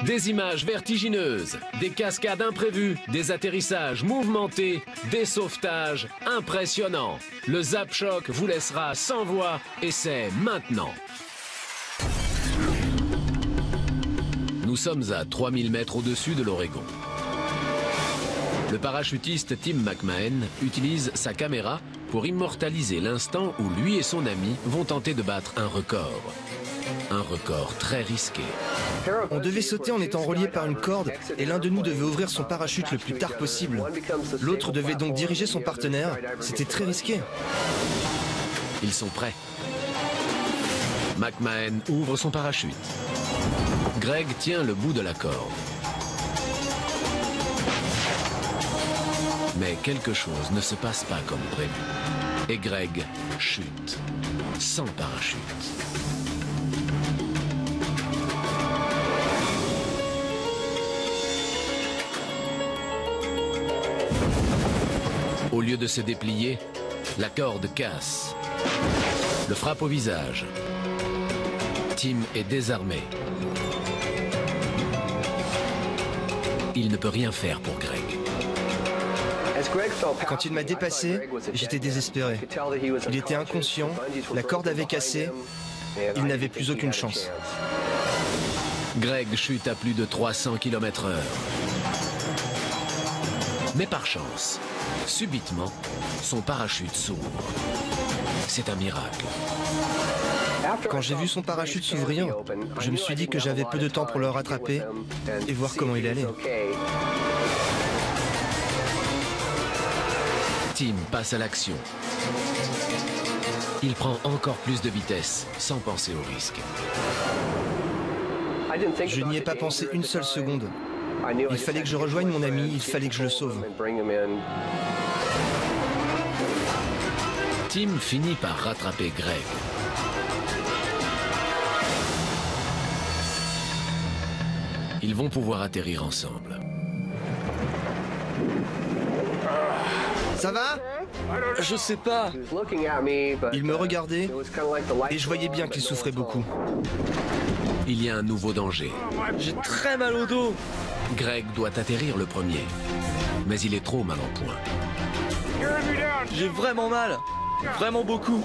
Des images vertigineuses, des cascades imprévues, des atterrissages mouvementés, des sauvetages impressionnants. Le Zap Choc vous laissera sans voix et c'est maintenant. Nous sommes à 3000 mètres au-dessus de l'Oregon. Le parachutiste Tim McMahon utilise sa caméra pour immortaliser l'instant où lui et son ami vont tenter de battre un record. Un record très risqué. On devait sauter en étant relié par une corde et l'un de nous devait ouvrir son parachute le plus tard possible. L'autre devait donc diriger son partenaire. C'était très risqué. Ils sont prêts. McMahon ouvre son parachute. Greg tient le bout de la corde. Mais quelque chose ne se passe pas comme prévu. Et Greg chute, sans parachute. Au lieu de se déplier, la corde casse. Le frappe au visage. Tim est désarmé. Il ne peut rien faire pour Greg. Quand il m'a dépassé, j'étais désespéré. Il était inconscient, la corde avait cassé, il n'avait plus aucune chance. Greg chute à plus de 300 km/h. Mais par chance, subitement, son parachute s'ouvre. C'est un miracle. Quand j'ai vu son parachute s'ouvrir, je me suis dit que j'avais peu de temps pour le rattraper et voir comment il allait. Tim passe à l'action. Il prend encore plus de vitesse, sans penser au risque. Je n'y ai pas pensé une seule seconde. Il fallait que je rejoigne mon ami, il fallait que je le sauve. Tim finit par rattraper Greg. Ils vont pouvoir atterrir ensemble. Ça va? Je sais pas. Il me regardait et je voyais bien qu'il souffrait beaucoup. Il y a un nouveau danger. J'ai très mal au dos. Greg doit atterrir le premier. Mais il est trop mal en point. J'ai vraiment mal. Vraiment beaucoup.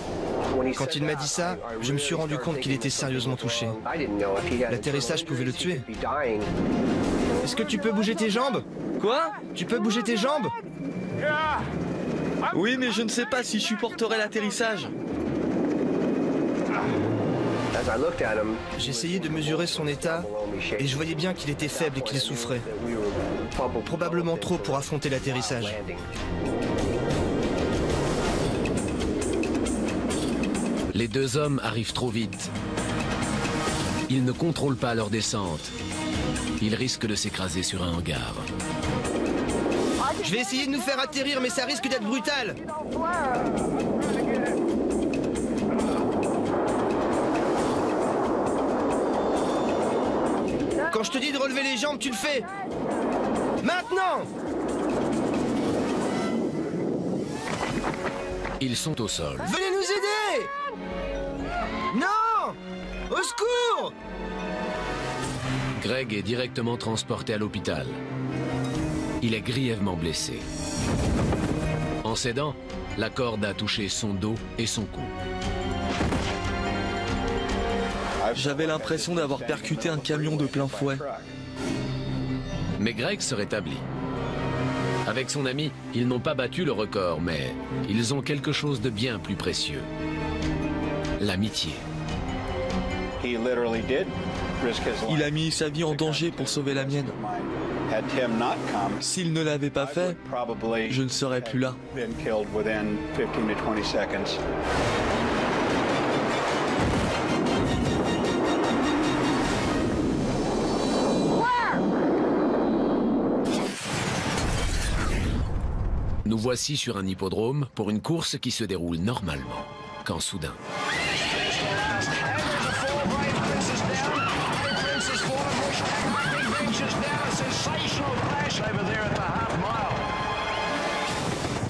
Quand il m'a dit ça, je me suis rendu compte qu'il était sérieusement touché. L'atterrissage pouvait le tuer. Est-ce que tu peux bouger tes jambes? Quoi? Tu peux bouger tes jambes? Oui, mais je ne sais pas si je supporterai l'atterrissage. J'essayais de mesurer son état et je voyais bien qu'il était faible et qu'il souffrait. Probablement trop pour affronter l'atterrissage. Les deux hommes arrivent trop vite. Ils ne contrôlent pas leur descente. Ils risquent de s'écraser sur un hangar. Je vais essayer de nous faire atterrir, mais ça risque d'être brutal. Quand je te dis de relever les jambes, tu le fais. Maintenant! Ils sont au sol. Venez nous aider! Non! Au secours! Greg est directement transporté à l'hôpital. Il est grièvement blessé. En cédant, la corde a touché son dos et son cou. J'avais l'impression d'avoir percuté un camion de plein fouet. Mais Greg se rétablit. Avec son ami, ils n'ont pas battu le record, mais ils ont quelque chose de bien plus précieux. L'amitié. Il a mis sa vie en danger pour sauver la mienne. S'il ne l'avait pas fait, je ne serais plus là. Nous voici sur un hippodrome pour une course qui se déroule normalement, quand soudain...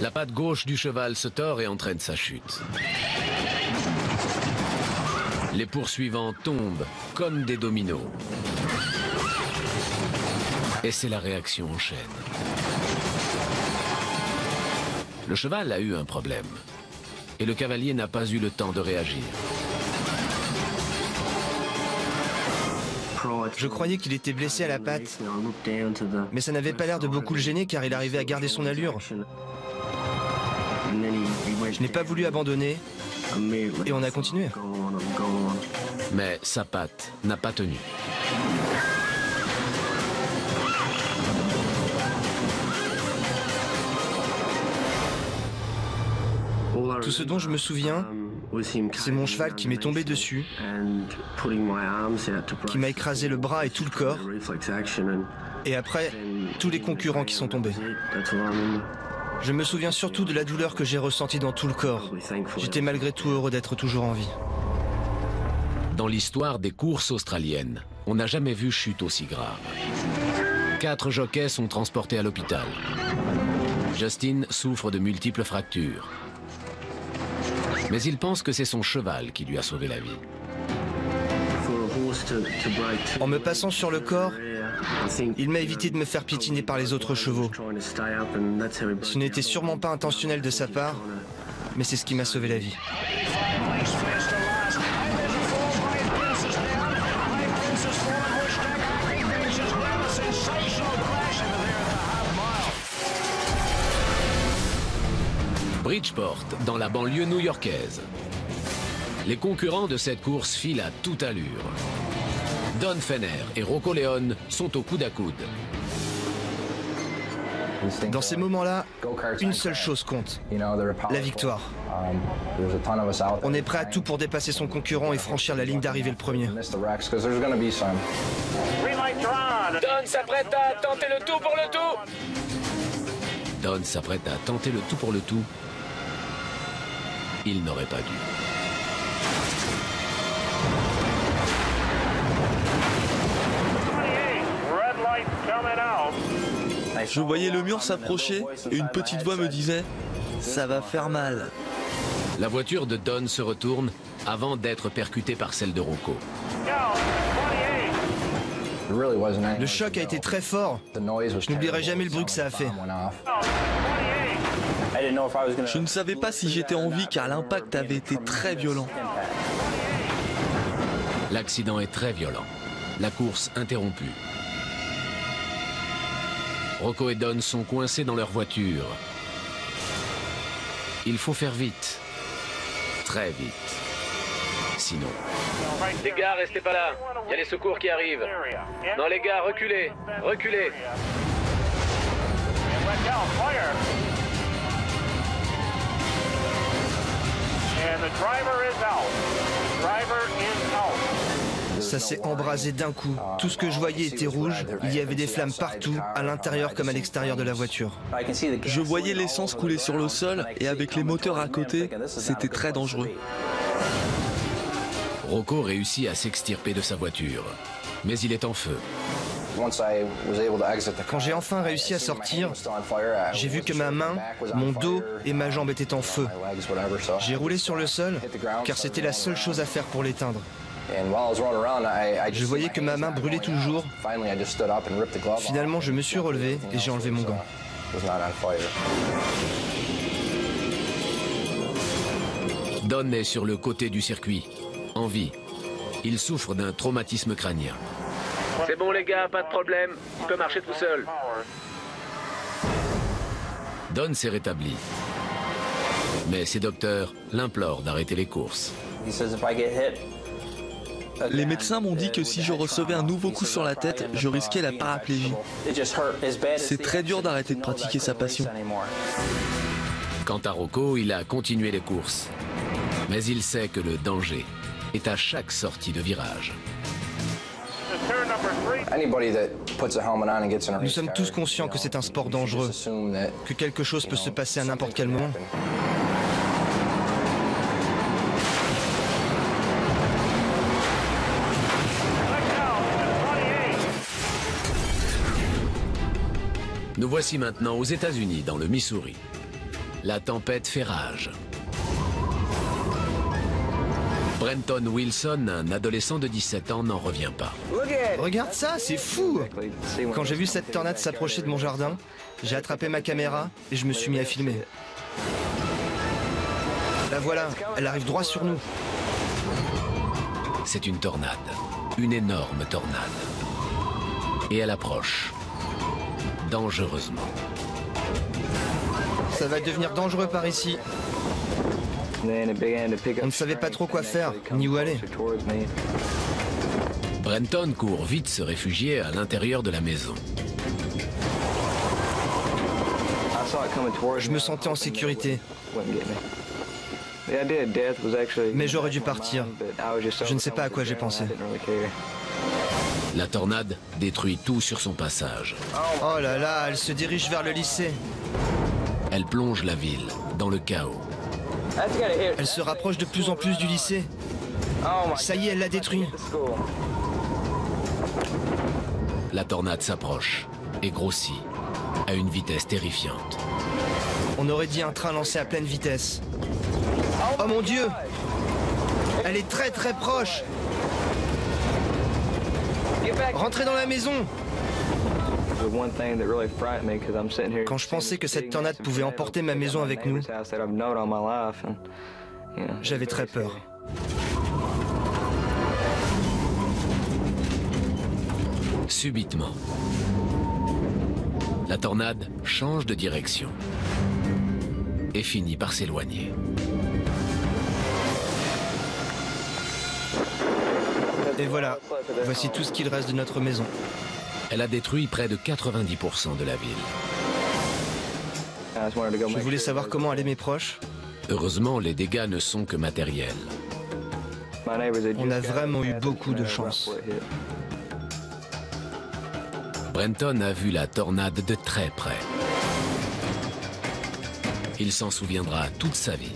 La patte gauche du cheval se tord et entraîne sa chute. Les poursuivants tombent comme des dominos. Et c'est la réaction en chaîne. Le cheval a eu un problème. Et le cavalier n'a pas eu le temps de réagir. Je croyais qu'il était blessé à la patte, mais ça n'avait pas l'air de beaucoup le gêner car il arrivait à garder son allure. Je n'ai pas voulu abandonner et on a continué. Mais sa patte n'a pas tenu. Tout ce dont je me souviens, c'est mon cheval qui m'est tombé dessus, qui m'a écrasé le bras et tout le corps, et après, tous les concurrents qui sont tombés. Je me souviens surtout de la douleur que j'ai ressentie dans tout le corps. J'étais malgré tout heureux d'être toujours en vie. Dans l'histoire des courses australiennes, on n'a jamais vu chute aussi grave. 4 jockeys sont transportés à l'hôpital. Justin souffre de multiples fractures. Mais il pense que c'est son cheval qui lui a sauvé la vie. En me passant sur le corps, il m'a évité de me faire piétiner par les autres chevaux. Ce n'était sûrement pas intentionnel de sa part, mais c'est ce qui m'a sauvé la vie. Bridgeport, dans la banlieue new-yorkaise. Les concurrents de cette course filent à toute allure. Don Fener et Rocco Leone sont au coude à coude. Dans ces moments-là, une seule chose compte, la victoire. On est prêt à tout pour dépasser son concurrent et franchir la ligne d'arrivée le premier. Don s'apprête à tenter le tout pour le tout. Don s'apprête à tenter le tout pour le tout. Il n'aurait pas dû. Je voyais le mur s'approcher et une petite voix me disait « Ça va faire mal ». La voiture de Don se retourne avant d'être percutée par celle de Rocco. Le choc a été très fort. Je n'oublierai jamais le bruit que ça a fait. Je ne savais pas si j'étais en vie car l'impact avait été très violent. L'accident est très violent. La course interrompue. Rocco et Don sont coincés dans leur voiture. Il faut faire vite. Très vite. Sinon... Les gars, restez pas là. Il y a les secours qui arrivent. Non, les gars, reculez. Reculez. Ça s'est embrasé d'un coup. Tout ce que je voyais était rouge. Il y avait des flammes partout, à l'intérieur comme à l'extérieur de la voiture. Je voyais l'essence couler sur le sol et avec les moteurs à côté, c'était très dangereux. Rocco réussit à s'extirper de sa voiture, mais il est en feu. Quand j'ai enfin réussi à sortir, j'ai vu que ma main, mon dos et ma jambe étaient en feu. J'ai roulé sur le sol, car c'était la seule chose à faire pour l'éteindre. Je voyais que ma main brûlait toujours. Finalement, je me suis relevé et j'ai enlevé mon gant. Don est sur le côté du circuit, en vie. Il souffre d'un traumatisme crânien. C'est bon les gars, pas de problème. Il peut marcher tout seul. Don s'est rétabli. Mais ses docteurs l'implorent d'arrêter les courses. Les médecins m'ont dit que si je recevais un nouveau coup sur la tête, je risquais la paraplégie. C'est très dur d'arrêter de pratiquer sa passion. Quant à Rocco, il a continué les courses. Mais il sait que le danger est à chaque sortie de virage. Nous sommes tous conscients que c'est un sport dangereux, que quelque chose peut se passer à n'importe quel moment. Nous voici maintenant aux États-Unis, dans le Missouri. La tempête fait rage. Brenton Wilson, un adolescent de 17 ans, n'en revient pas. Regarde ça, c'est fou! Quand j'ai vu cette tornade s'approcher de mon jardin, j'ai attrapé ma caméra et je me suis mis à filmer. La voilà, elle arrive droit sur nous. C'est une tornade, une énorme tornade. Et elle approche, dangereusement. Ça va devenir dangereux par ici. On ne savait pas trop quoi faire, ni où aller. Brenton court vite se réfugier à l'intérieur de la maison. Je me sentais en sécurité. Mais j'aurais dû partir. Je ne sais pas à quoi j'ai pensé. La tornade détruit tout sur son passage. Oh là là, elle se dirige vers le lycée. Elle plonge la ville dans le chaos. Elle se rapproche de plus en plus du lycée. Ça y est, elle l'a détruit. La tornade s'approche et grossit à une vitesse terrifiante. On aurait dit un train lancé à pleine vitesse. Oh mon Dieu! Elle est très très proche! Rentrez dans la maison! Quand je pensais que cette tornade pouvait emporter ma maison avec nous, j'avais très peur. Subitement, la tornade change de direction et finit par s'éloigner. Et voilà, voici tout ce qu'il reste de notre maison. Elle a détruit près de 90% de la ville. Je voulais savoir comment allaient mes proches. Heureusement, les dégâts ne sont que matériels. On a vraiment eu beaucoup de chance. Brenton a vu la tornade de très près. Il s'en souviendra toute sa vie.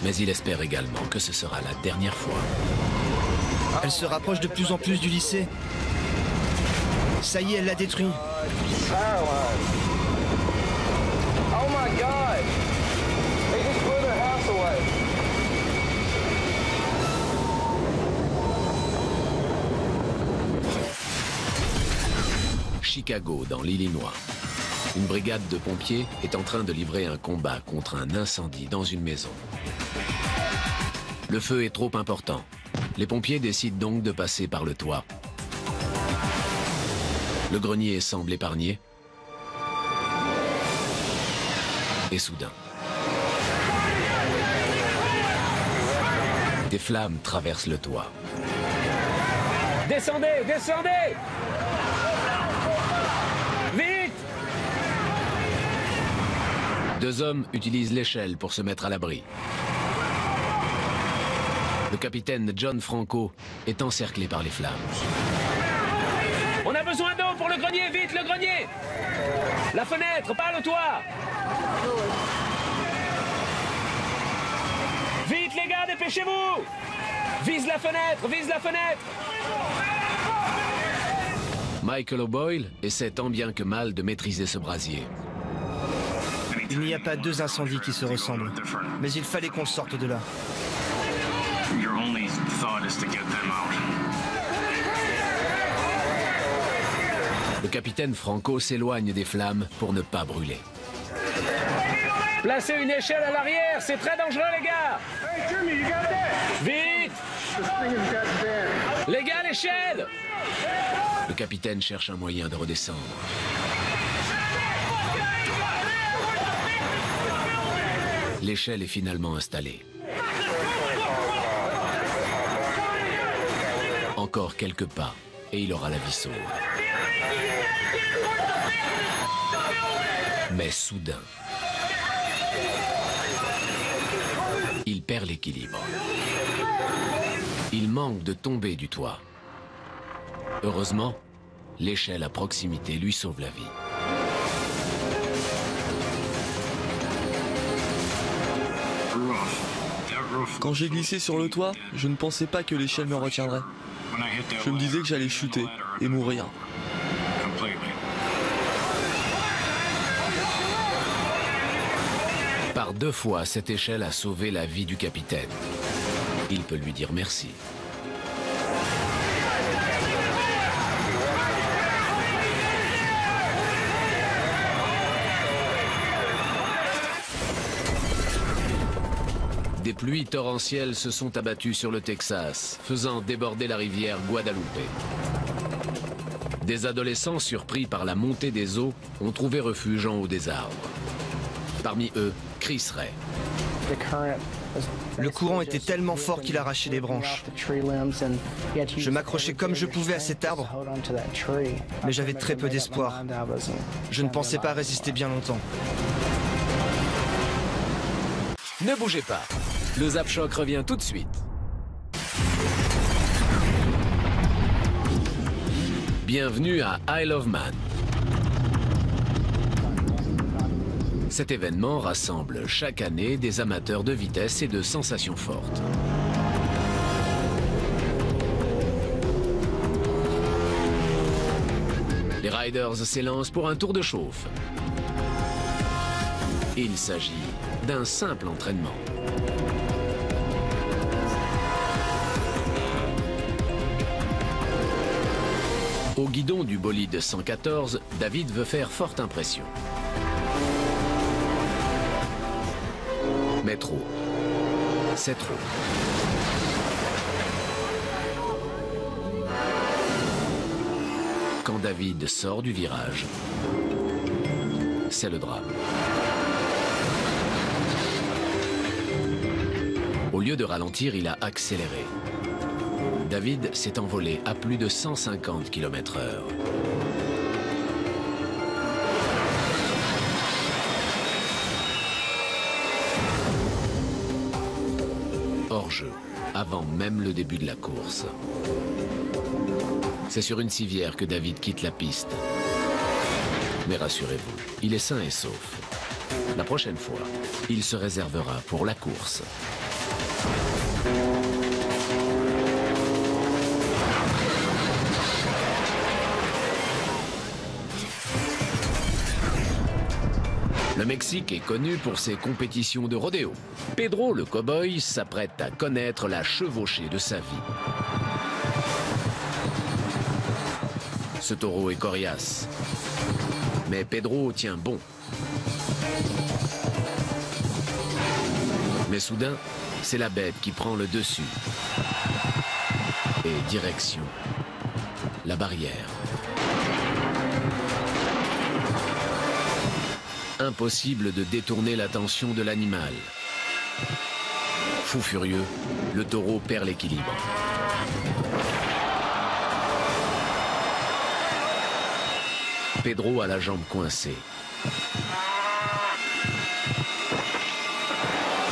Mais il espère également que ce sera la dernière fois. Elle se rapproche de plus en plus du lycée. Ça y est, elle l'a détruit. Oh my God! They just blew their house away. Chicago, dans l'Illinois. Une brigade de pompiers est en train de livrer un combat contre un incendie dans une maison. Le feu est trop important. Les pompiers décident donc de passer par le toit. Le grenier semble épargné. Et soudain, des flammes traversent le toit. Descendez, descendez! Vite! Deux hommes utilisent l'échelle pour se mettre à l'abri. Le capitaine John Franco est encerclé par les flammes. On a besoin d'eau pour le grenier, vite, le grenier! La fenêtre, pas le toit! Vite, les gars, dépêchez-vous! Vise la fenêtre, vise la fenêtre! Michael O'Boyle essaie tant bien que mal de maîtriser ce brasier. Il n'y a pas deux incendies qui se ressemblent. Mais il fallait qu'on sorte de là. Le capitaine Franco s'éloigne des flammes pour ne pas brûler. Placez une échelle à l'arrière, c'est très dangereux, les gars! Vite! Les gars, l'échelle! Le capitaine cherche un moyen de redescendre. L'échelle est finalement installée. Encore quelques pas et il aura la vie sauve. Mais soudain, il perd l'équilibre. Il manque de tomber du toit. Heureusement, l'échelle à proximité lui sauve la vie. Quand j'ai glissé sur le toit, je ne pensais pas que l'échelle me retiendrait. Je me disais que j'allais chuter et mourir. Par deux fois, cette échelle a sauvé la vie du capitaine. Il peut lui dire merci. Des pluies torrentielles se sont abattues sur le Texas, faisant déborder la rivière Guadalupe. Des adolescents surpris par la montée des eaux ont trouvé refuge en haut des arbres. Parmi eux, Chris Ray. Le courant était tellement fort qu'il arrachait les branches. Je m'accrochais comme je pouvais à cet arbre, mais j'avais très peu d'espoir. Je ne pensais pas résister bien longtemps. Ne bougez pas, le Zap Choc revient tout de suite. Bienvenue à Isle of Man. Cet événement rassemble chaque année des amateurs de vitesse et de sensations fortes. Les riders s'élancent pour un tour de chauffe. Il s'agit d'un simple entraînement. Au guidon du bolide 114, David veut faire forte impression. Mais trop. C'est trop. Quand David sort du virage, c'est le drame. Au lieu de ralentir, il a accéléré. David s'est envolé à plus de 150 km/h. Hors jeu, avant même le début de la course. C'est sur une civière que David quitte la piste. Mais rassurez-vous, il est sain et sauf. La prochaine fois, il se réservera pour la course. Le Mexique est connu pour ses compétitions de rodéo. Pedro, le cow-boy, s'apprête à connaître la chevauchée de sa vie. Ce taureau est coriace. Mais Pedro tient bon. Mais soudain, c'est la bête qui prend le dessus. Et direction la barrière. Impossible de détourner l'attention de l'animal. Fou furieux, le taureau perd l'équilibre. Pedro a la jambe coincée.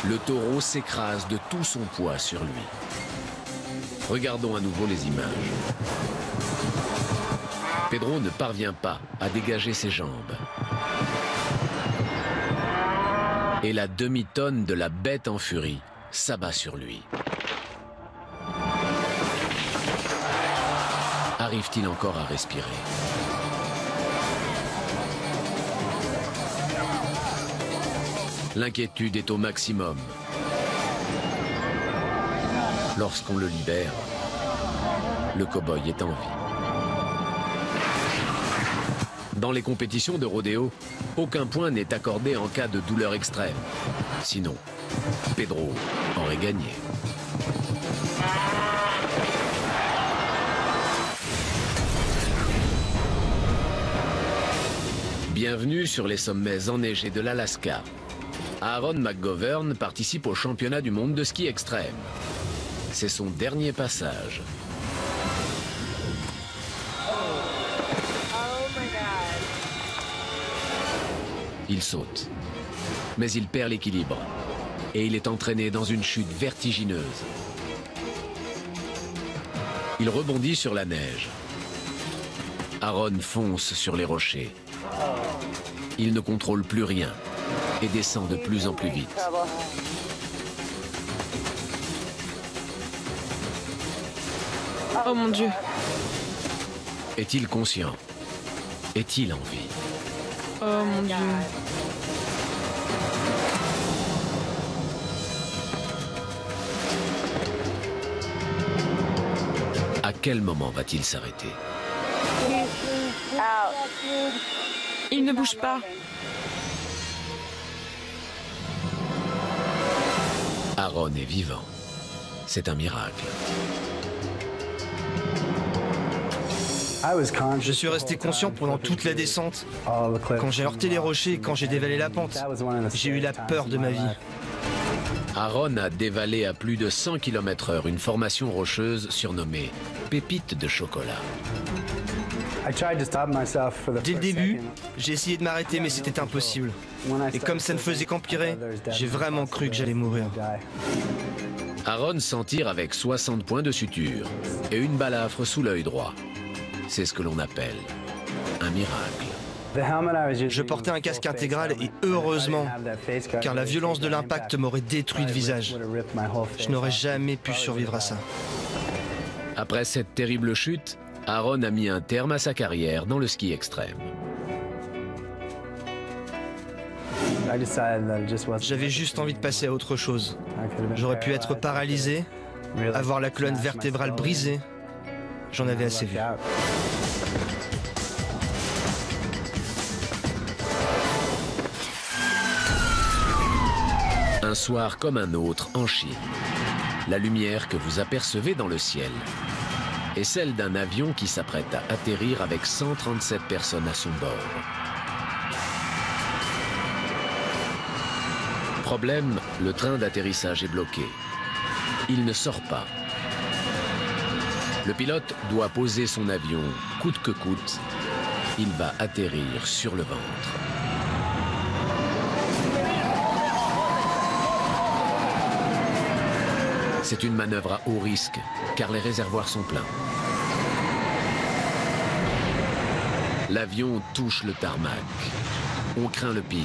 Le taureau s'écrase de tout son poids sur lui. Regardons à nouveau les images. Pedro ne parvient pas à dégager ses jambes. Et la demi-tonne de la bête en furie s'abat sur lui. Arrive-t-il encore à respirer? L'inquiétude est au maximum. Lorsqu'on le libère, le cow-boy est en vie. Dans les compétitions de rodéo, aucun point n'est accordé en cas de douleur extrême. Sinon, Pedro aurait gagné. Bienvenue sur les sommets enneigés de l'Alaska. Aaron McGovern participe au championnat du monde de ski extrême. C'est son dernier passage. Il saute, mais il perd l'équilibre et il est entraîné dans une chute vertigineuse. Il rebondit sur la neige. Aaron fonce sur les rochers. Il ne contrôle plus rien et descend de plus en plus vite. Oh mon Dieu. Est-il conscient? Est-il en vie? Oh mon Dieu. quel moment va-t-il s'arrêter? Il ne bouge pas. Aaron est vivant. C'est un miracle. Je suis resté conscient pendant toute la descente. Quand j'ai heurté les rochers et quand j'ai dévalé la pente, j'ai eu la peur de ma vie. Aaron a dévalé à plus de 100 km/h une formation rocheuse surnommée Pépite de chocolat. Dès le début, j'ai essayé de m'arrêter, mais c'était impossible. Et comme ça ne faisait qu'empirer, j'ai vraiment cru que j'allais mourir. Aaron s'en tire avec 60 points de suture et une balafre sous l'œil droit. C'est ce que l'on appelle un miracle. Je portais un casque intégral et heureusement, car la violence de l'impact m'aurait détruit le visage. Je n'aurais jamais pu survivre à ça. Après cette terrible chute, Aaron a mis un terme à sa carrière dans le ski extrême. J'avais juste envie de passer à autre chose. J'aurais pu être paralysé, avoir la colonne vertébrale brisée. J'en avais assez vu. Un soir comme un autre en Chine. La lumière que vous apercevez dans le ciel est celle d'un avion qui s'apprête à atterrir avec 137 personnes à son bord. Problème, le train d'atterrissage est bloqué. Il ne sort pas. Le pilote doit poser son avion coûte que coûte. Il va atterrir sur le ventre. C'est une manœuvre à haut risque, car les réservoirs sont pleins. L'avion touche le tarmac. On craint le pire.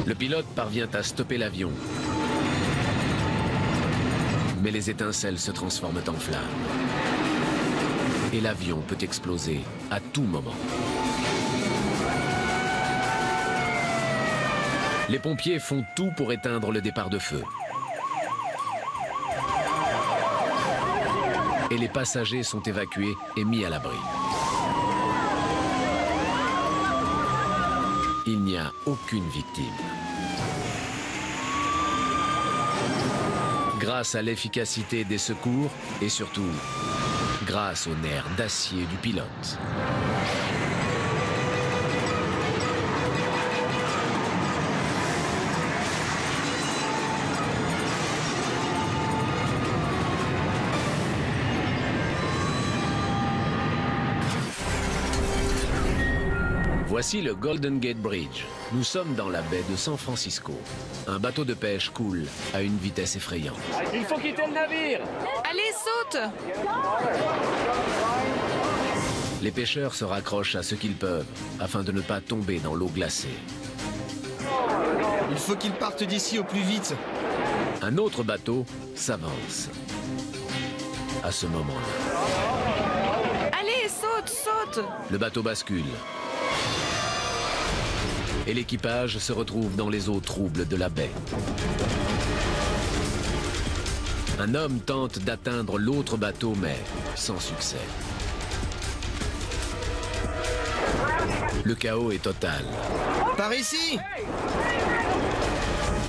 Le pilote parvient à stopper l'avion. Mais les étincelles se transforment en flammes. Et l'avion peut exploser à tout moment. Les pompiers font tout pour éteindre le départ de feu. Et les passagers sont évacués et mis à l'abri. Il n'y a aucune victime. Grâce à l'efficacité des secours et surtout grâce aux nerfs d'acier du pilote. Voici le Golden Gate Bridge. Nous sommes dans la baie de San Francisco. Un bateau de pêche coule à une vitesse effrayante. Il faut quitter le navire! Allez, saute! Les pêcheurs se raccrochent à ce qu'ils peuvent afin de ne pas tomber dans l'eau glacée. Il faut qu'ils partent d'ici au plus vite. Un autre bateau s'avance. À ce moment-là, Allez, saute, saute! le bateau bascule. Et l'équipage se retrouve dans les eaux troubles de la baie. Un homme tente d'atteindre l'autre bateau, mais sans succès. Le chaos est total. Par ici!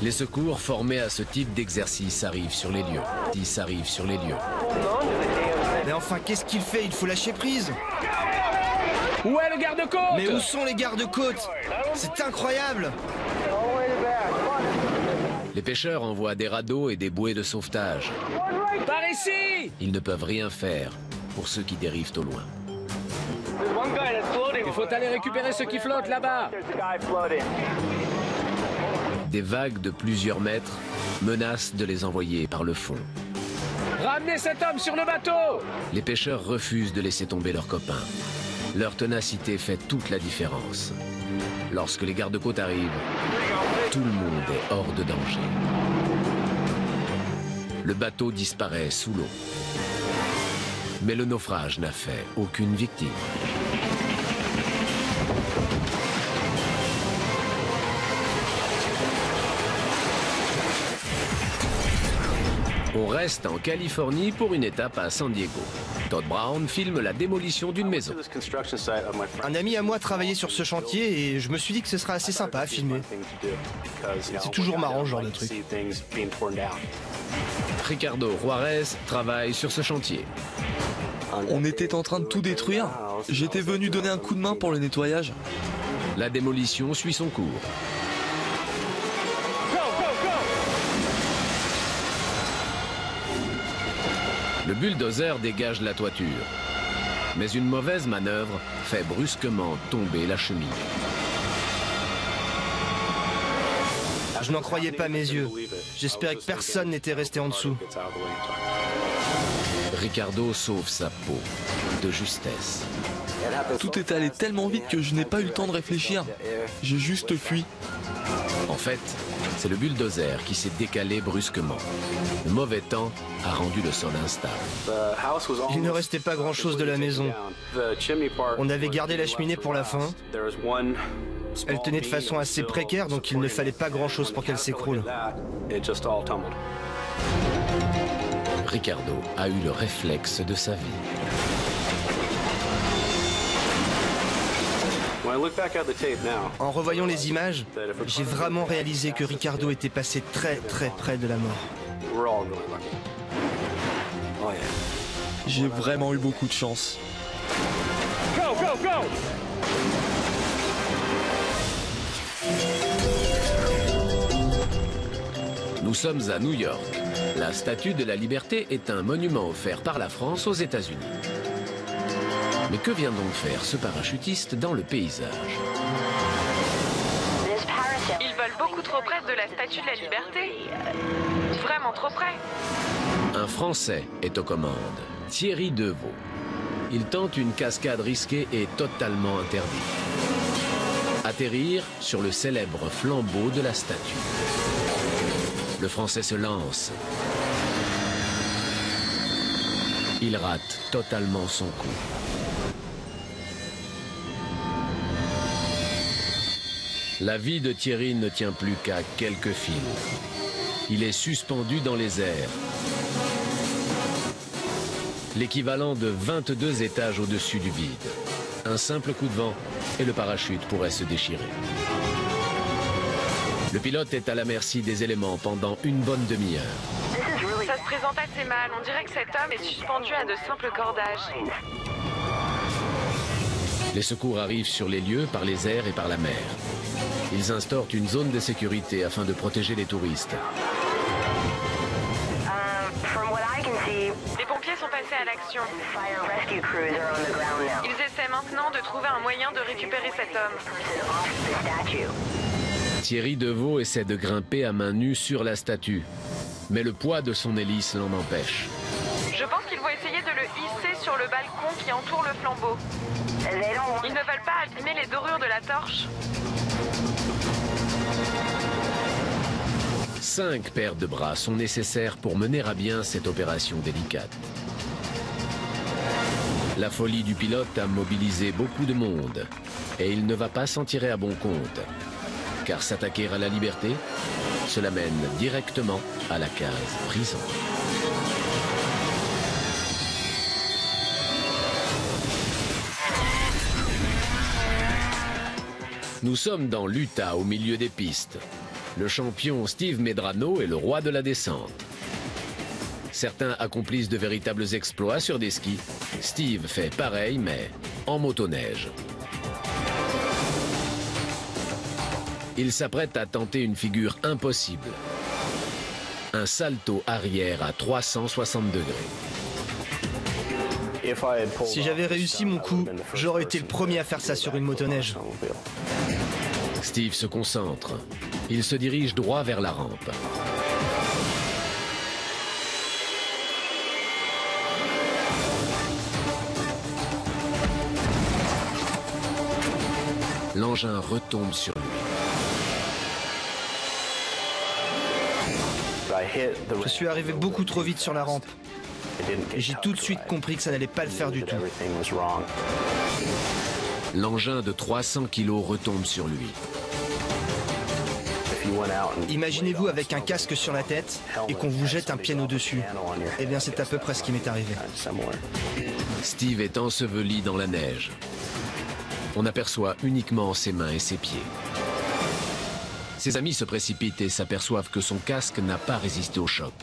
Les secours formés à ce type d'exercice arrivent sur les lieux. Mais enfin, qu'est-ce qu'il fait? Il faut lâcher prise. Où est le garde-côte? Mais où sont les gardes-côtes? C'est incroyable! Les pêcheurs envoient des radeaux et des bouées de sauvetage. Par ici! Ils ne peuvent rien faire pour ceux qui dérivent au loin. Il faut aller récupérer ceux qui flottent là-bas. Des vagues de plusieurs mètres menacent de les envoyer par le fond. Ramenez cet homme sur le bateau! Les pêcheurs refusent de laisser tomber leurs copains. Leur ténacité fait toute la différence. Lorsque les gardes-côtes arrivent, tout le monde est hors de danger. Le bateau disparaît sous l'eau. Mais le naufrage n'a fait aucune victime. reste en Californie pour une étape à San Diego. Todd Brown filme la démolition d'une maison. Un ami à moi travaillait sur ce chantier et je me suis dit que ce serait assez sympa à filmer. C'est toujours marrant ce genre de truc. Ricardo Juarez travaille sur ce chantier. On était en train de tout détruire. J'étais venu donner un coup de main pour le nettoyage. La démolition suit son cours. Le bulldozer dégage la toiture. Mais une mauvaise manœuvre fait brusquement tomber la cheminée. Je n'en croyais pas mes yeux. J'espérais que personne n'était resté en dessous. Ricardo sauve sa peau de justesse. Tout est allé tellement vite que je n'ai pas eu le temps de réfléchir. J'ai juste fui. En fait, c'est le bulldozer qui s'est décalé brusquement. Le mauvais temps a rendu le sol instable. Il ne restait pas grand-chose de la maison. On avait gardé la cheminée pour la fin. Elle tenait de façon assez précaire, donc il ne fallait pas grand-chose pour qu'elle s'écroule. Ricardo a eu le réflexe de sa vie. En revoyant les images, j'ai vraiment réalisé que Ricardo était passé très près de la mort. J'ai vraiment eu beaucoup de chance. Go, go, go! Nous sommes à New York. La Statue de la Liberté est un monument offert par la France aux États-Unis. Mais que vient donc faire ce parachutiste dans le paysage? Ils volent beaucoup trop près de la Statue de la Liberté. Vraiment trop près. Un Français est aux commandes, Thierry Deveau. Il tente une cascade risquée et totalement interdite. Atterrir sur le célèbre flambeau de la statue. Le Français se lance. Il rate totalement son coup. La vie de Thierry ne tient plus qu'à quelques fils. Il est suspendu dans les airs. L'équivalent de 22 étages au-dessus du vide. Un simple coup de vent et le parachute pourrait se déchirer. Le pilote est à la merci des éléments pendant une bonne demi-heure. Ça se présente assez mal. On dirait que cet homme est suspendu à de simples cordages. Les secours arrivent sur les lieux par les airs et par la mer. Ils instaurent une zone de sécurité afin de protéger les touristes. Les pompiers sont passés à l'action. Ils essaient maintenant de trouver un moyen de récupérer cet homme. Thierry Deveau essaie de grimper à main nue sur la statue, mais le poids de son hélice l'en empêche. Je pense qu'ils vont essayer de le hisser sur le balcon qui entoure le flambeau. Ils ne veulent pas abîmer les dorures de la torche. 5 paires de bras sont nécessaires pour mener à bien cette opération délicate. La folie du pilote a mobilisé beaucoup de monde et il ne va pas s'en tirer à bon compte. Car s'attaquer à la liberté, cela mène directement à la case prison. Nous sommes dans l'Utah, au milieu des pistes. Le champion Steve Medrano est le roi de la descente. Certains accomplissent de véritables exploits sur des skis. Steve fait pareil, mais en motoneige. Il s'apprête à tenter une figure impossible. Un salto arrière à 360 degrés. Si j'avais réussi mon coup, j'aurais été le premier à faire ça sur une motoneige. Steve se concentre. Il se dirige droit vers la rampe. L'engin retombe sur lui. Je suis arrivé beaucoup trop vite sur la rampe. Et j'ai tout de suite compris que ça n'allait pas le faire du tout. L'engin de 300 kg retombe sur lui. Imaginez-vous avec un casque sur la tête et qu'on vous jette un piano dessus. Eh bien, c'est à peu près ce qui m'est arrivé. Steve est enseveli dans la neige. On aperçoit uniquement ses mains et ses pieds. Ses amis se précipitent et s'aperçoivent que son casque n'a pas résisté au choc.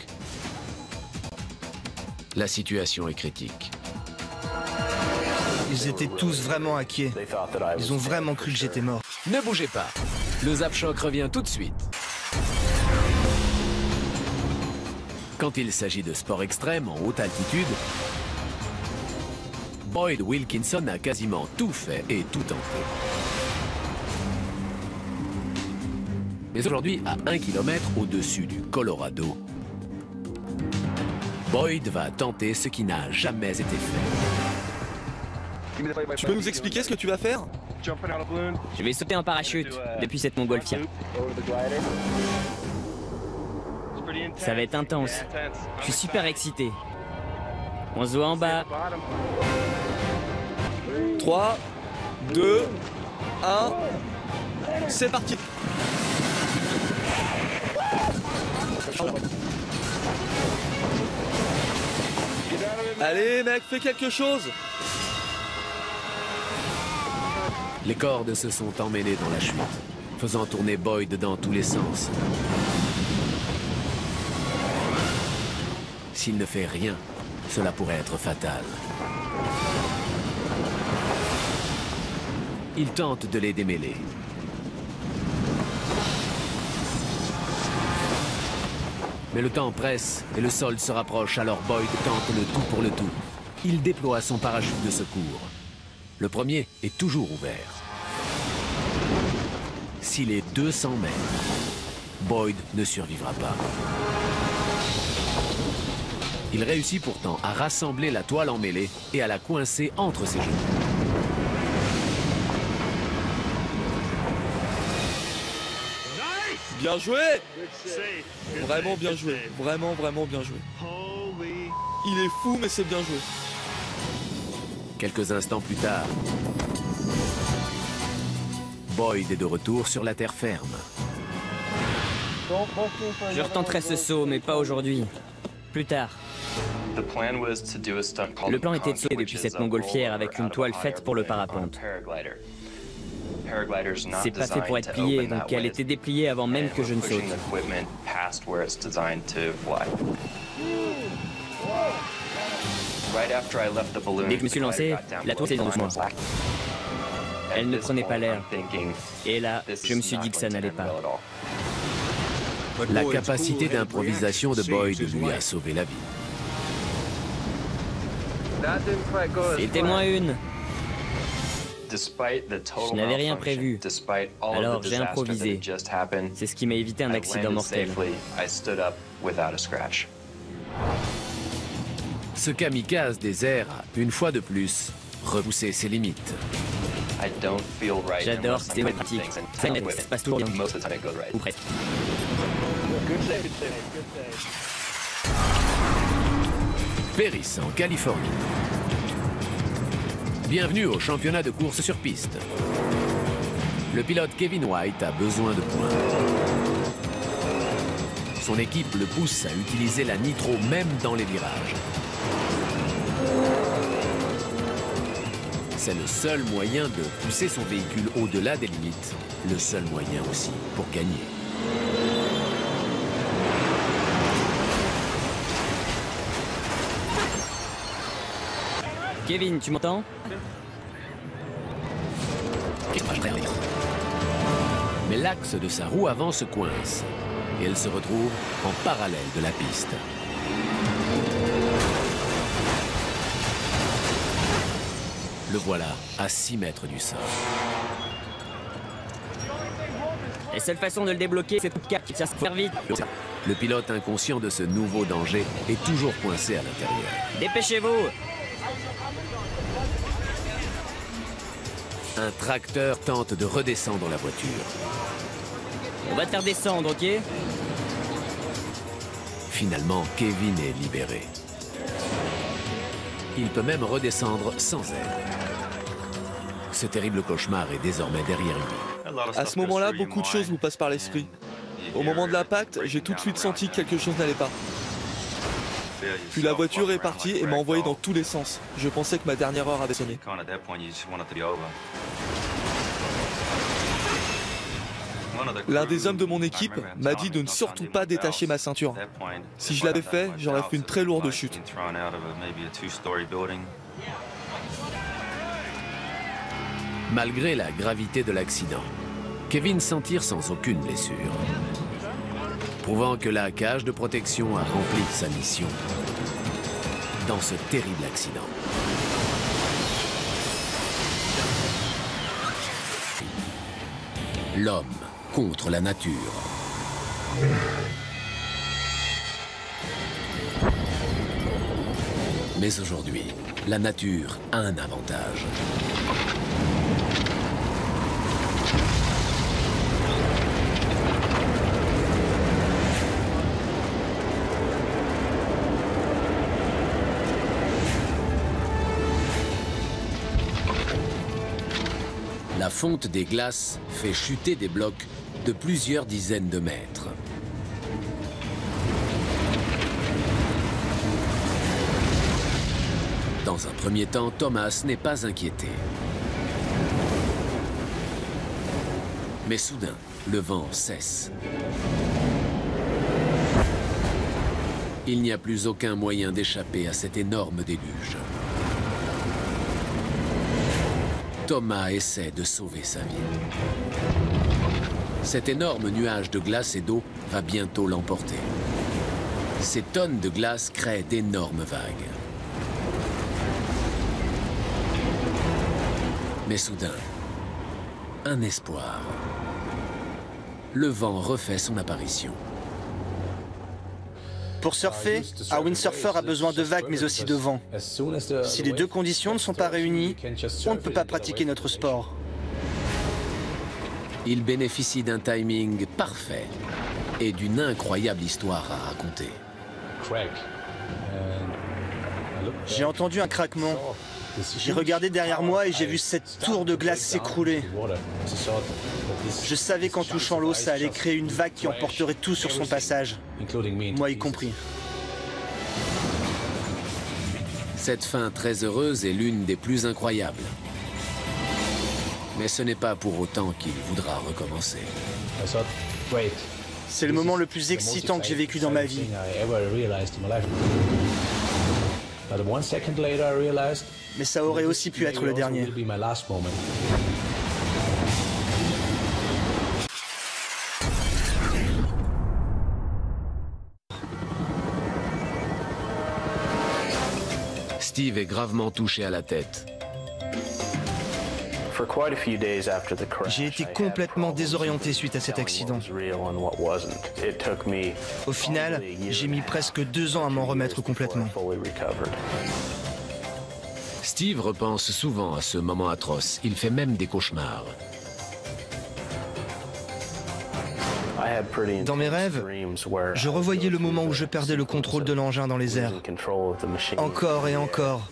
La situation est critique. Ils étaient tous vraiment inquiets. Ils ont vraiment cru que j'étais mort. Ne bougez pas. Le Zap-Choc revient tout de suite. Quand il s'agit de sport extrême en haute altitude, Boyd Wilkinson a quasiment tout fait et tout tenté. Mais aujourd'hui, à 1 km au-dessus du Colorado, Boyd va tenter ce qui n'a jamais été fait. Tu peux nous expliquer ce que tu vas faire? Je vais sauter en parachute depuis cette montgolfière. Ça va être intense. Je suis super excité. On se voit en bas. 3, 2, 1, c'est parti. Allez mec, fais quelque chose. Les cordes se sont emmêlées dans la chute, faisant tourner Boyd dans tous les sens. S'il ne fait rien, cela pourrait être fatal. Il tente de les démêler. Mais le temps presse et le sol se rapproche, alors Boyd tente le tout pour le tout. Il déploie son parachute de secours. Le premier est toujours ouvert. S'il est 200 mètres, Boyd ne survivra pas. Il réussit pourtant à rassembler la toile emmêlée et à la coincer entre ses genoux. Bien joué! Vraiment bien joué. Vraiment, vraiment bien joué. Il est fou, mais c'est bien joué. Quelques instants plus tard, Boyd est de retour sur la terre ferme. Je retenterai ce saut, mais pas aujourd'hui. Plus tard. Le plan était de sauter depuis cette montgolfière avec une toile faite pour le parapente. C'est pas fait pour être plié, donc elle était dépliée avant même que je ne saute. Dès que je me suis lancé, la toile s'est doucement. Elle ne prenait pas l'air. Et là, je me suis dit que ça n'allait pas. La capacité d'improvisation de Boyd lui a sauvé la vie. C'était moins une. Je n'avais rien prévu, alors j'ai improvisé. C'est ce qui m'a évité un accident mortel. Ce kamikaze des airs a, une fois de plus, repoussé ses limites. J'adore ces pratiques. Ça se passe toujours bien. Ou presque. Paris, en Californie. Bienvenue au championnat de course sur piste. Le pilote Kevin White a besoin de points. Son équipe le pousse à utiliser la nitro même dans les virages. C'est le seul moyen de pousser son véhicule au-delà des limites. Le seul moyen aussi pour gagner. Kevin, tu m'entends? Mais l'axe de sa roue avant se coince et elle se retrouve en parallèle de la piste. Le voilà à 6 mètres du sol. La seule façon de le débloquer, c'est de faire vite. Le pilote inconscient de ce nouveau danger est toujours coincé à l'intérieur. Dépêchez-vous! Un tracteur tente de redescendre la voiture. On va te faire descendre, ok? Finalement, Kevin est libéré. Il peut même redescendre sans aide. Ce terrible cauchemar est désormais derrière lui. À ce moment-là, beaucoup de choses vous passent par l'esprit. Au moment de l'impact, j'ai tout de suite senti que quelque chose n'allait pas. Puis la voiture est partie et m'a envoyé dans tous les sens. Je pensais que ma dernière heure avait sonné. L'un des hommes de mon équipe m'a dit de ne surtout pas détacher ma ceinture. Si je l'avais fait, j'aurais fait une très lourde chute. Malgré la gravité de l'accident, Kevin s'en tire sans aucune blessure, prouvant que la cage de protection a rempli sa mission dans ce terrible accident. L'homme contre la nature. Mais aujourd'hui, la nature a un avantage. La fonte des glaces fait chuter des blocs de plusieurs dizaines de mètres. Dans un premier temps, Thomas n'est pas inquiété. Mais soudain, le vent cesse. Il n'y a plus aucun moyen d'échapper à cet énorme déluge. Thomas essaie de sauver sa vie. Cet énorme nuage de glace et d'eau va bientôt l'emporter. Ces tonnes de glace créent d'énormes vagues. Mais soudain, un espoir. Le vent refait son apparition. Pour surfer, un windsurfer a besoin de vagues mais aussi de vent. Si les deux conditions ne sont pas réunies, on ne peut pas pratiquer notre sport. Il bénéficie d'un timing parfait et d'une incroyable histoire à raconter. J'ai entendu un craquement. J'ai regardé derrière moi et j'ai vu cette tour de glace s'écrouler. Je savais qu'en touchant l'eau, ça allait créer une vague qui emporterait tout sur son passage, moi y compris. Cette fin très heureuse est l'une des plus incroyables. Mais ce n'est pas pour autant qu'il voudra recommencer. C'est le moment le plus excitant que j'ai vécu dans ma vie. Mais ça aurait aussi pu être le dernier. Steve est gravement touché à la tête. J'ai été complètement désorienté suite à cet accident. Au final, j'ai mis presque 2 ans à m'en remettre complètement. Steve repense souvent à ce moment atroce. Il fait même des cauchemars. Dans mes rêves, je revoyais le moment où je perdais le contrôle de l'engin dans les airs. Encore et encore.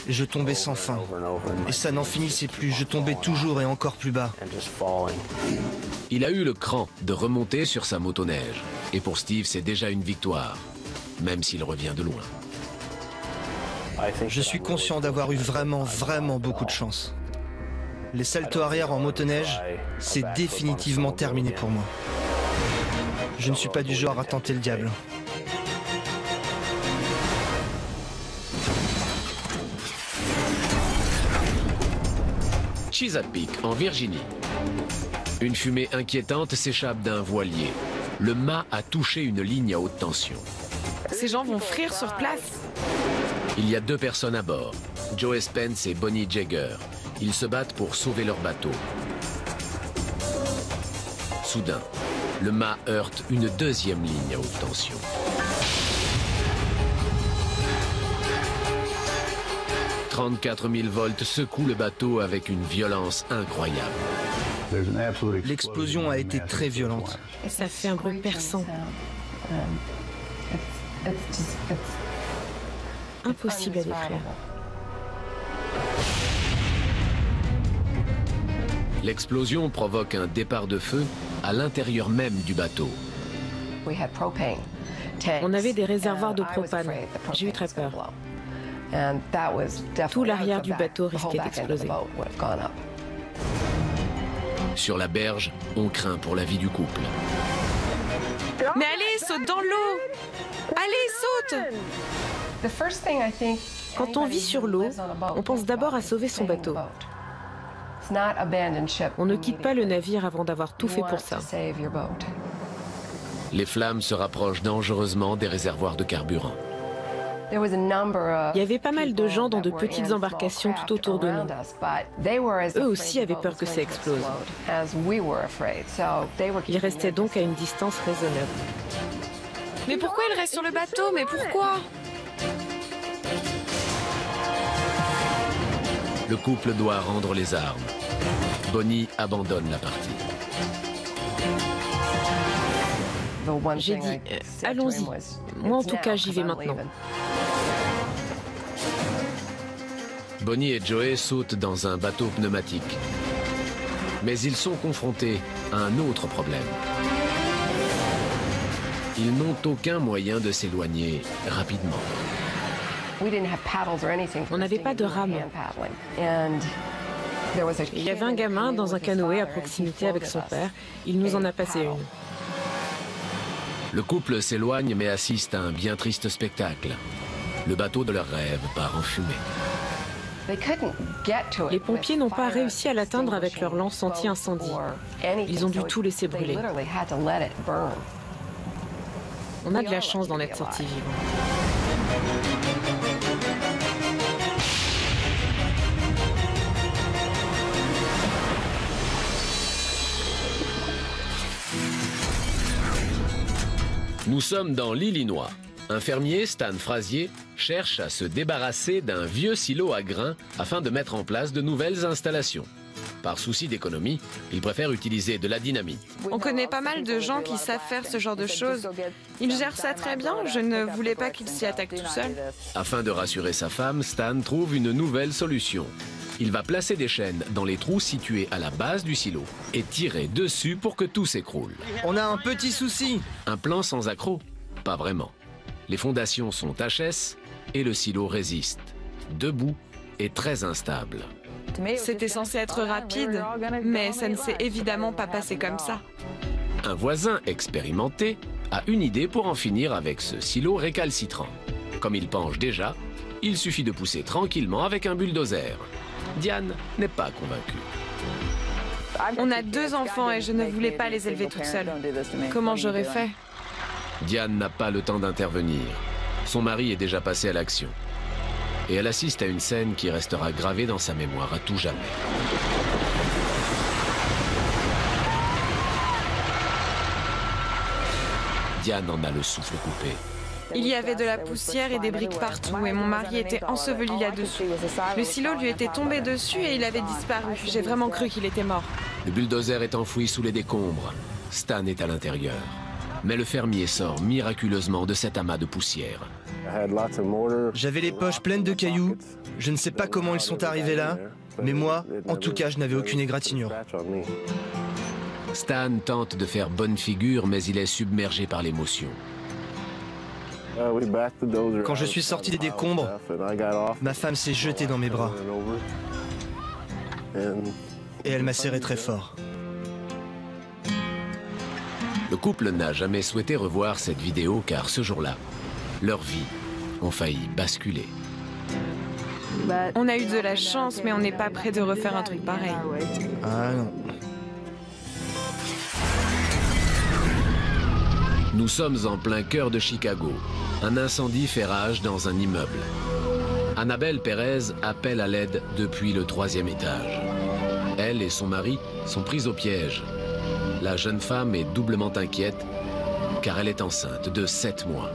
Je tombais sans fin. Et ça n'en finissait plus. Je tombais toujours et encore plus bas. Il a eu le cran de remonter sur sa motoneige. Et pour Steve, c'est déjà une victoire, même s'il revient de loin. Je suis conscient d'avoir eu vraiment beaucoup de chance. Les saltos arrière en motoneige, c'est définitivement terminé pour moi. Je ne suis pas du genre à tenter le diable. Chesapeake, en Virginie. Une fumée inquiétante s'échappe d'un voilier. Le mât a touché une ligne à haute tension. Ces gens vont frire sur place. Il y a 2 personnes à bord, Joe Spence et Bonnie Jagger. Ils se battent pour sauver leur bateau. Soudain, le mât heurte une 2e ligne à haute tension. « 34 000 volts secouent le bateau avec une violence incroyable. L'explosion a été très violente. Ça fait un bruit perçant. Impossible à décrire. L'explosion provoque un départ de feu à l'intérieur même du bateau. On avait des réservoirs de propane. J'ai eu très peur. Tout l'arrière du bateau risquait d'exploser. Sur la berge, on craint pour la vie du couple. Mais allez, saute dans l'eau! Allez, saute! Quand on vit sur l'eau, on pense d'abord à sauver son bateau. On ne quitte pas le navire avant d'avoir tout fait pour ça. Les flammes se rapprochent dangereusement des réservoirs de carburant. Il y avait pas mal de gens dans de petites embarcations tout autour de nous. Eux aussi avaient peur que ça explose. Ils restaient donc à une distance raisonnable. Mais pourquoi ils restent sur le bateau? Mais pourquoi? Le couple doit rendre les armes. Bonnie abandonne la partie. J'ai dit, allons-y. Moi, en tout cas, j'y vais maintenant. Bonnie et Joey sautent dans un bateau pneumatique. Mais ils sont confrontés à un autre problème. Ils n'ont aucun moyen de s'éloigner rapidement. On n'avait pas de rame. Il y avait un gamin dans un canoë à proximité avec son père. Il nous en a passé une. Le couple s'éloigne mais assiste à un bien triste spectacle. Le bateau de leur rêve part en fumée. Les pompiers n'ont pas réussi à l'atteindre avec leur lance anti-incendie. Ils ont dû tout laisser brûler. On a de la chance d'en être sortis vivants. Nous sommes dans l'Illinois. Un fermier, Stan Frazier, cherche à se débarrasser d'un vieux silo à grains afin de mettre en place de nouvelles installations. Par souci d'économie, il préfère utiliser de la dynamite. On connaît pas mal de gens qui savent faire ce genre de choses. Ils gèrent ça très bien, je ne voulais pas qu'ils s'y attaquent tout seuls. Afin de rassurer sa femme, Stan trouve une nouvelle solution. Il va placer des chaînes dans les trous situés à la base du silo et tirer dessus pour que tout s'écroule. On a un petit souci. Un plan sans accroc? Pas vraiment. Les fondations sont HS et le silo résiste. Debout et très instable. C'était censé être rapide, mais ça ne s'est évidemment pas passé comme ça. Un voisin expérimenté a une idée pour en finir avec ce silo récalcitrant. Comme il penche déjà, il suffit de pousser tranquillement avec un bulldozer. Diane n'est pas convaincue. On a 2 enfants et je ne voulais pas les élever toute seule. Comment j'aurais fait? Diane n'a pas le temps d'intervenir. Son mari est déjà passé à l'action. Et elle assiste à une scène qui restera gravée dans sa mémoire à tout jamais. Diane en a le souffle coupé. Il y avait de la poussière et des briques partout et mon mari était enseveli là-dessous. Le silo lui était tombé dessus et il avait disparu. J'ai vraiment cru qu'il était mort. Le bulldozer est enfoui sous les décombres. Stan est à l'intérieur. Mais le fermier sort miraculeusement de cet amas de poussière. J'avais les poches pleines de cailloux. Je ne sais pas comment ils sont arrivés là, mais moi, en tout cas, je n'avais aucune égratignure. Stan tente de faire bonne figure, mais il est submergé par l'émotion. Quand je suis sorti des décombres, ma femme s'est jetée dans mes bras. Et elle m'a serré très fort. Le couple n'a jamais souhaité revoir cette vidéo car ce jour-là, leurs vies ont failli basculer. On a eu de la chance, mais on n'est pas prêt de refaire un truc pareil. Ah non. Nous sommes en plein cœur de Chicago. Un incendie fait rage dans un immeuble. Annabelle Perez appelle à l'aide depuis le 3e étage. Elle et son mari sont pris au piège. La jeune femme est doublement inquiète car elle est enceinte de 7 mois.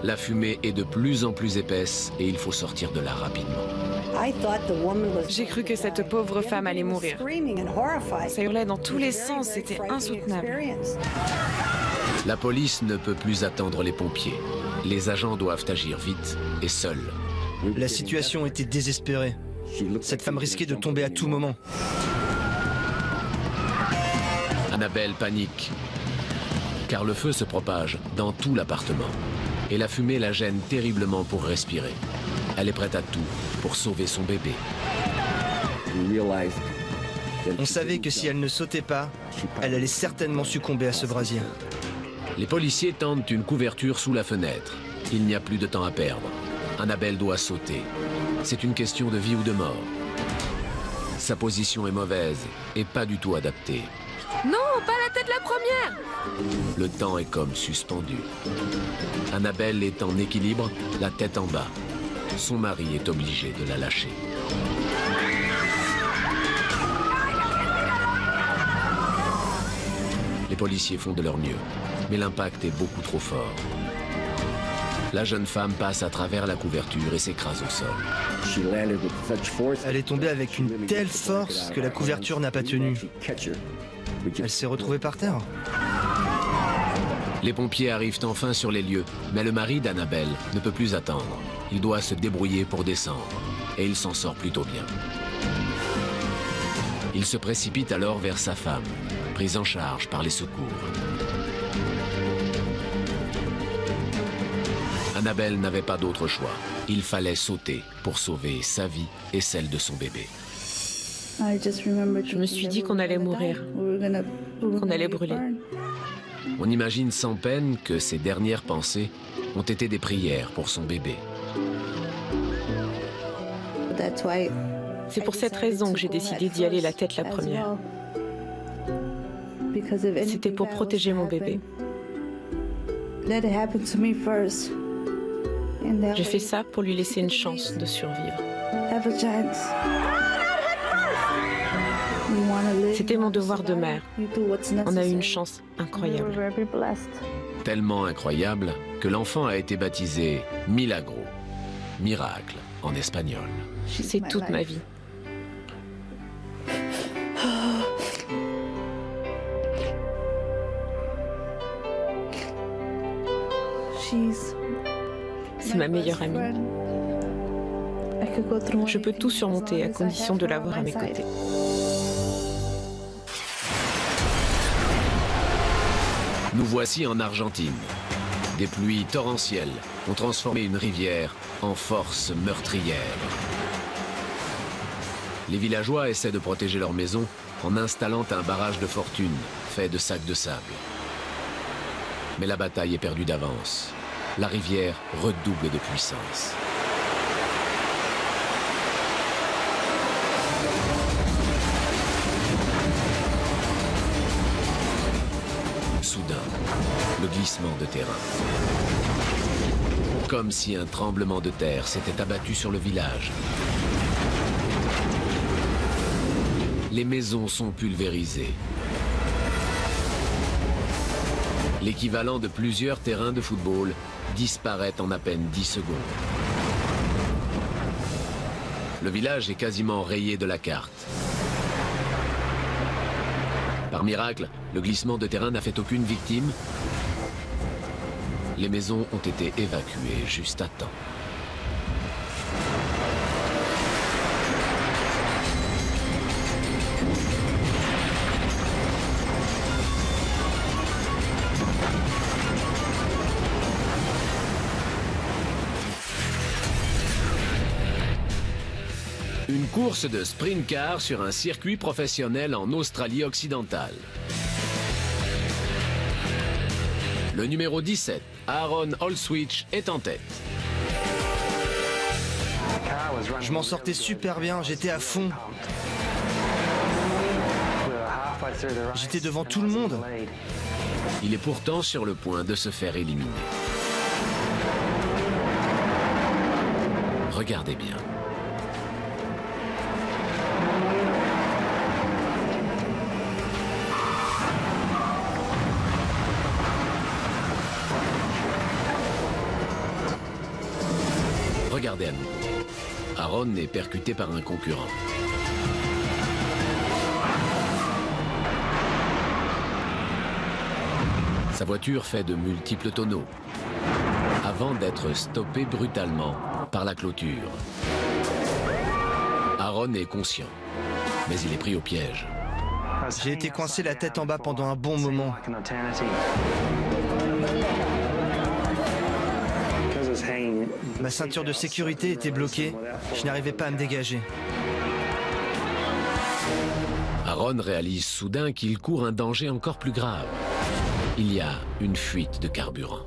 La fumée est de plus en plus épaisse et il faut sortir de là rapidement. J'ai cru que cette pauvre femme allait mourir. Ça hurlait dans tous les sens, c'était insoutenable. La police ne peut plus attendre les pompiers. Les agents doivent agir vite et seuls. La situation était désespérée. Cette femme risquait de tomber à tout moment. Annabelle panique. car le feu se propage dans tout l'appartement. Et la fumée la gêne terriblement pour respirer. Elle est prête à tout pour sauver son bébé. On savait que si elle ne sautait pas, elle allait certainement succomber à ce brasier. Les policiers tentent une couverture sous la fenêtre. Il n'y a plus de temps à perdre. Annabelle doit sauter. C'est une question de vie ou de mort. Sa position est mauvaise et pas du tout adaptée. Non, pas la tête la première! Le temps est comme suspendu. Annabelle est en équilibre, la tête en bas. Son mari est obligé de la lâcher. Les policiers font de leur mieux, mais l'impact est beaucoup trop fort. La jeune femme passe à travers la couverture et s'écrase au sol. Elle est tombée avec une telle force que la couverture n'a pas tenu. Elle s'est retrouvée par terre. Les pompiers arrivent enfin sur les lieux, mais le mari d'Annabelle ne peut plus attendre. Il doit se débrouiller pour descendre, et il s'en sort plutôt bien. Il se précipite alors vers sa femme, prise en charge par les secours. Annabelle n'avait pas d'autre choix. Il fallait sauter pour sauver sa vie et celle de son bébé. Je me suis dit qu'on allait mourir, qu'on allait brûler. On imagine sans peine que ses dernières pensées ont été des prières pour son bébé. C'est pour cette raison que j'ai décidé d'y aller la tête la première. C'était pour protéger mon bébé. J'ai fait ça pour lui laisser une chance de survivre. C'était mon devoir de mère. On a eu une chance incroyable. Tellement incroyable que l'enfant a été baptisé Milagro, miracle en espagnol. C'est toute ma vie. C'est ma meilleure amie. Je peux tout surmonter à condition de l'avoir à mes côtés. Nous voici en Argentine. Des pluies torrentielles ont transformé une rivière en force meurtrière. Les villageois essaient de protéger leur maison en installant un barrage de fortune fait de sacs de sable. Mais la bataille est perdue d'avance. La rivière redouble de puissance. Soudain, le glissement de terrain. Comme si un tremblement de terre s'était abattu sur le village. Les maisons sont pulvérisées. L'équivalent de plusieurs terrains de football disparaît en à peine 10 secondes. Le village est quasiment rayé de la carte. Par miracle, le glissement de terrain n'a fait aucune victime. Les maisons ont été évacuées juste à temps. Une course de sprint car sur un circuit professionnel en Australie occidentale. Le numéro 17, Aaron Allswitch, est en tête. Je m'en sortais super bien, j'étais à fond. J'étais devant tout le monde. Il est pourtant sur le point de se faire éliminer. Regardez bien. Regardez à nouveau. Aaron est percuté par un concurrent. Sa voiture fait de multiples tonneaux avant d'être stoppée brutalement par la clôture. Aaron est conscient, mais il est pris au piège. J'ai été coincé la tête en bas pendant un bon moment. Ma ceinture de sécurité était bloquée, je n'arrivais pas à me dégager. Aaron réalise soudain qu'il court un danger encore plus grave. Il y a une fuite de carburant.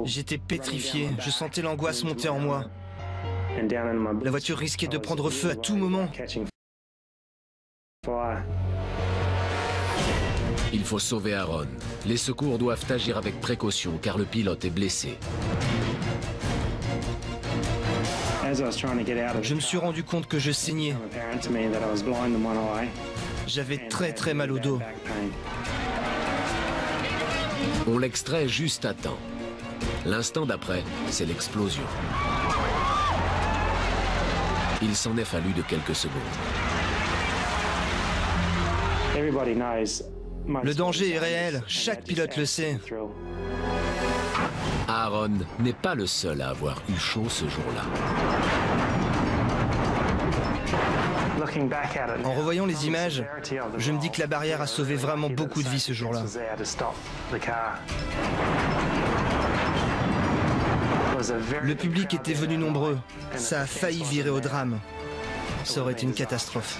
J'étais pétrifié, je sentais l'angoisse monter en moi. La voiture risquait de prendre feu à tout moment. Il faut sauver Aaron. Les secours doivent agir avec précaution car le pilote est blessé. Je me suis rendu compte que je saignais. J'avais très mal au dos. On l'extrait juste à temps. L'instant d'après, c'est l'explosion. Il s'en est fallu de quelques secondes. Le danger est réel, chaque pilote le sait. Aaron n'est pas le seul à avoir eu chaud ce jour-là. En revoyant les images, je me dis que la barrière a sauvé vraiment beaucoup de vies ce jour-là. Le public était venu nombreux. Ça a failli virer au drame. Ça aurait été une catastrophe.